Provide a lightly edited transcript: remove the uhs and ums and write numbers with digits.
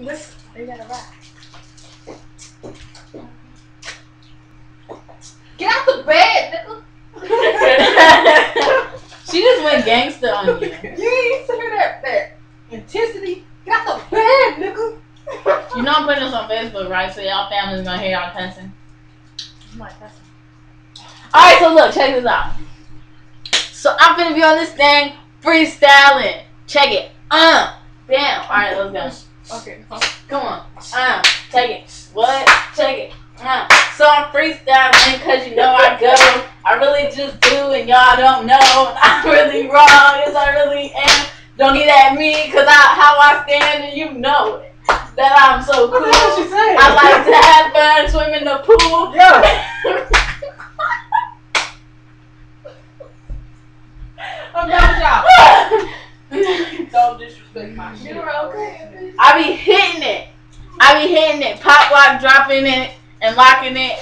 Listen, they got a rap. Get out the bed, nigga. She just went gangster on you. You ain't saying that intensity. Get out the bed, nigga. You know I'm putting this on Facebook, right? So y'all family's gonna hear y'all cussing. I'm not cussing. Alright, so look, check this out. So I'm finna be on this thing freestyling. Check it. Damn. Alright, let's go. Okay. Come on. Take it. What? Check it. So I'm freestyling cause you know I go. I really just do and y'all don't know. I'm really wrong. Yes, I really am. Don't get at me cause how I stand and you know it. That I'm so cool. What the hell she saying? I like to have fun, swim in the pool. Yeah. I'm done with y'all. Don't disrespect my shit. You're okay. I be hitting it. Pop lock, dropping it, and locking it.